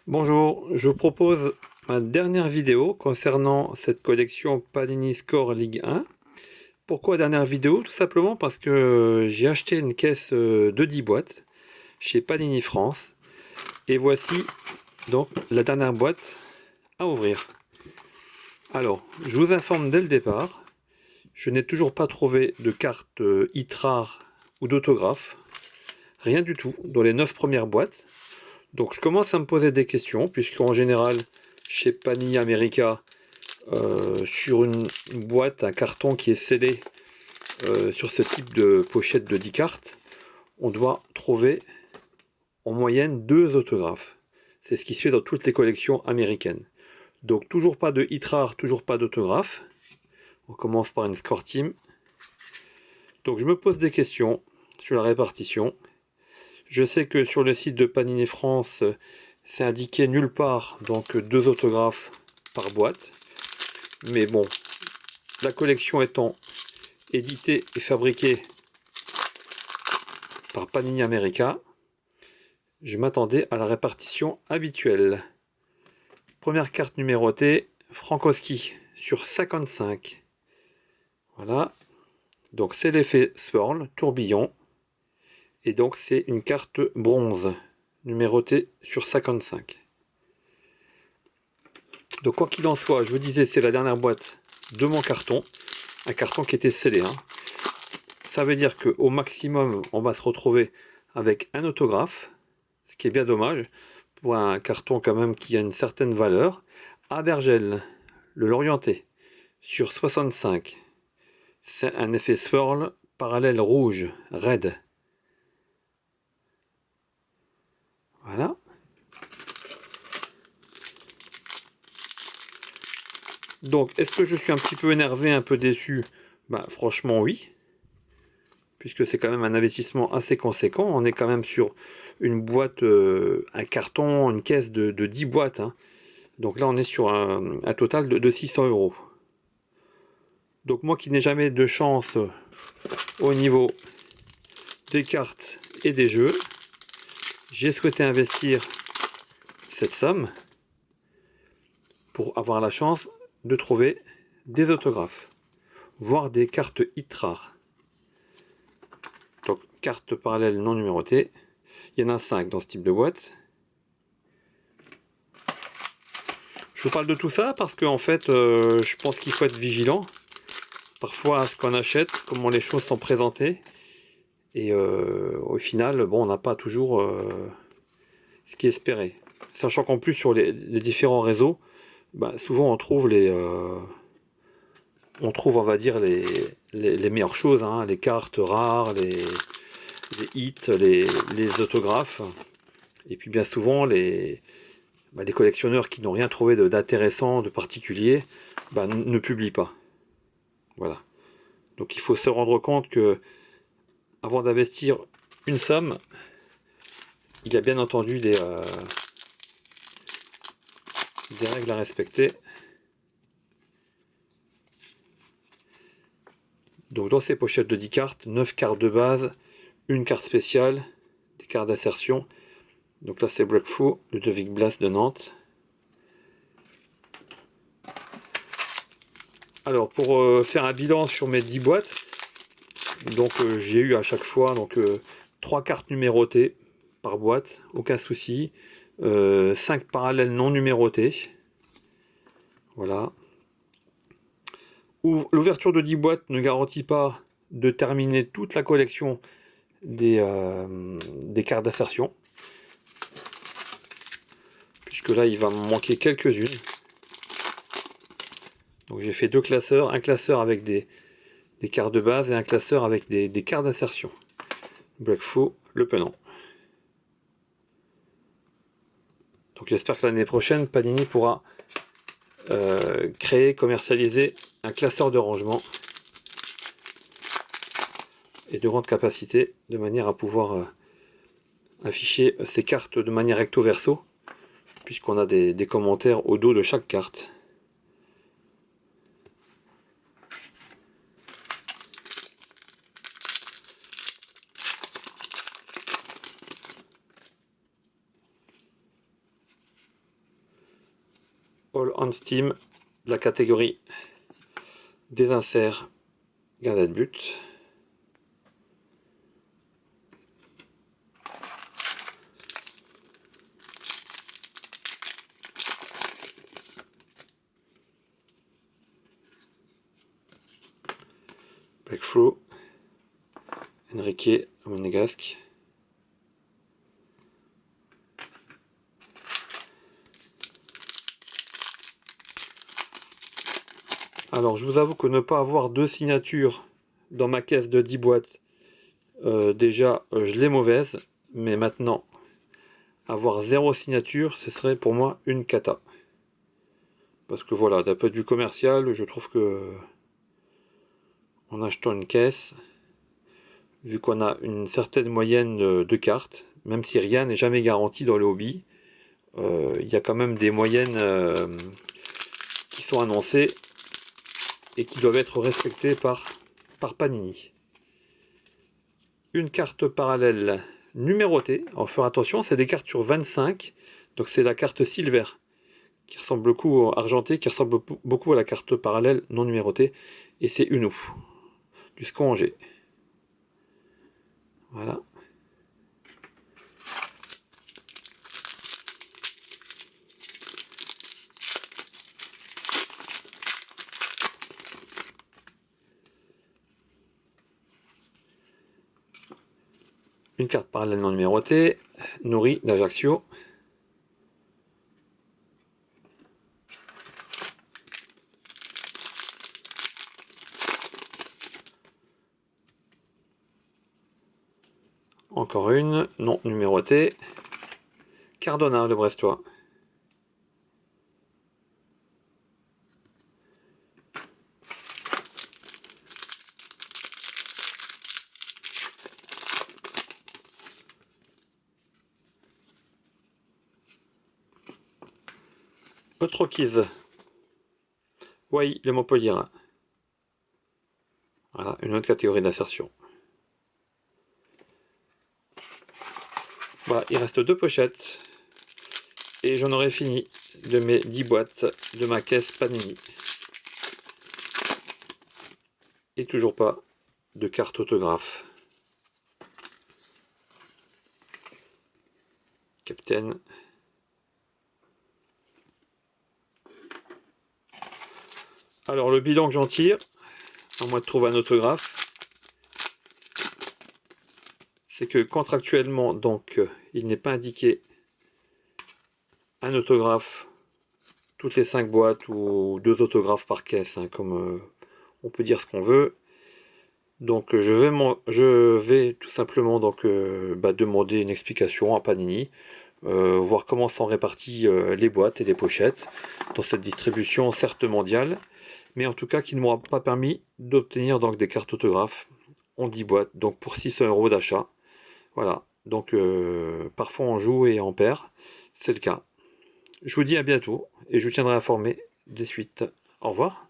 Bonjour, je vous propose ma dernière vidéo concernant cette collection Panini Score Ligue 1. Pourquoi dernière vidéo? Tout simplement parce que j'ai acheté une caisse de 10 boîtes chez Panini France. Et voici donc la dernière boîte à ouvrir. Alors, je vous informe dès le départ, je n'ai toujours pas trouvé de carte hit rare ou d'autographe. Rien du tout dans les 9 premières boîtes. Donc je commence à me poser des questions, puisqu'en général, chez Panini America, sur une boîte, un carton qui est scellé sur ce type de pochette de 10 cartes, on doit trouver en moyenne 2 autographes. C'est ce qui se fait dans toutes les collections américaines. Donc toujours pas de hit rare, toujours pas d'autographe. On commence par une score team. Donc je me pose des questions sur la répartition. Je sais que sur le site de Panini France, c'est indiqué nulle part, donc 2 autographes par boîte. Mais bon, la collection étant éditée et fabriquée par Panini America, je m'attendais à la répartition habituelle. Première carte numérotée, Frankowski sur 55. Voilà. Donc c'est l'effet Swirl, tourbillon. Et donc c'est une carte bronze, numérotée sur 55. Donc quoi qu'il en soit, je vous disais, c'est la dernière boîte de mon carton. Un carton qui était scellé. Ça veut dire qu'au maximum, on va se retrouver avec un autographe, ce qui est bien dommage, pour un carton quand même qui a une certaine valeur. Abergel, le Lorienté, sur 65. C'est un effet swirl parallèle rouge, red. Voilà. Donc, est-ce que je suis un petit peu énervé, un peu déçu? Bah, franchement, oui. Puisque c'est quand même un investissement assez conséquent. On est quand même sur une boîte, un carton, une caisse de 10 boîtes. Donc là, on est sur un total de 600 euros. Donc moi qui n'ai jamais de chance au niveau des cartes et des jeux, j'ai souhaité investir cette somme pour avoir la chance de trouver des autographes, voire des cartes hit rares. Donc cartes parallèles non numérotées. Il y en a 5 dans ce type de boîte. Je vous parle de tout ça parce que en fait, je pense qu'il faut être vigilant. Parfois à ce qu'on achète, comment les choses sont présentées. Et au final, bon, on n'a pas toujours ce qui est espéré. Sachant qu'en plus sur les différents réseaux, bah, souvent on va dire, les meilleures choses, les cartes rares, les hits, les autographes. Et puis bien souvent, les collectionneurs qui n'ont rien trouvé d'intéressant, de particulier, ne publient pas. Voilà. Donc il faut se rendre compte que avant d'investir une somme, il y a bien entendu des règles à respecter. Donc dans ces pochettes de 10 cartes, 9 cartes de base, une carte spéciale, des cartes d'assertion. Donc là c'est Breakthrough, Ludovic Blas de Nantes. Alors pour faire un bilan sur mes 10 boîtes, donc j'ai eu à chaque fois 3 cartes numérotées par boîte, aucun souci. 5 parallèles non numérotées. Voilà. L'ouverture de 10 boîtes ne garantit pas de terminer toute la collection des cartes d'assertion. Puisque là, il va me manquer quelques-unes. Donc j'ai fait 2 classeurs. Un classeur avec des cartes de base et un classeur avec des cartes d'assertion. Breakthrough, le penant. Donc j'espère que l'année prochaine, Panini pourra créer, commercialiser un classeur de rangement et de grande capacité, de manière à pouvoir afficher ces cartes de manière recto verso, puisqu'on a des commentaires au dos de chaque carte. All on Steam de la catégorie des inserts gardien de but. Breakthrough, Enrique monégasque. Alors je vous avoue que ne pas avoir deux signatures dans ma caisse de 10 boîtes, déjà je l'ai mauvaise, mais maintenant avoir 0 signature, ce serait pour moi une cata. Parce que voilà, d'un point de vue commercial, je trouve que en achetant une caisse, vu qu'on a une certaine moyenne de cartes, même si rien n'est jamais garanti dans le hobby, il y a quand même des moyennes qui sont annoncées et qui doivent être respectées par Panini. Une carte parallèle numérotée, alors faire attention, c'est des cartes sur 25, donc c'est la carte Silver, qui ressemble beaucoup argentée, qui ressemble beaucoup à la carte parallèle non numérotée, et c'est Uno, du SCO Angers. Voilà. Une carte parallèle non numérotée, Nourri d'Ajaccio. Encore une, non numérotée, Cardona, le Brestois. Autre quiz. Oui, le Montpellier. Voilà, une autre catégorie d'insertion. Voilà, il reste 2 pochettes. Et j'en aurai fini de mes 10 boîtes de ma caisse Panini. Et toujours pas de carte autographe. Captain. Alors le bilan que j'en tire, à moins de trouver un autographe, c'est que contractuellement, donc, il n'est pas indiqué un autographe toutes les 5 boîtes ou 2 autographes par caisse, hein, comme on peut dire ce qu'on veut. Donc je vais tout simplement donc, demander une explication à Panini, voir comment sont réparties les boîtes et les pochettes dans cette distribution certes mondiale, mais en tout cas qui ne m'aura pas permis d'obtenir donc des cartes autographes en 10 boîtes, donc pour 600 € d'achat. Voilà, donc parfois on joue et on perd, c'est le cas. Je vous dis à bientôt et je vous tiendrai informé des suites. Au revoir.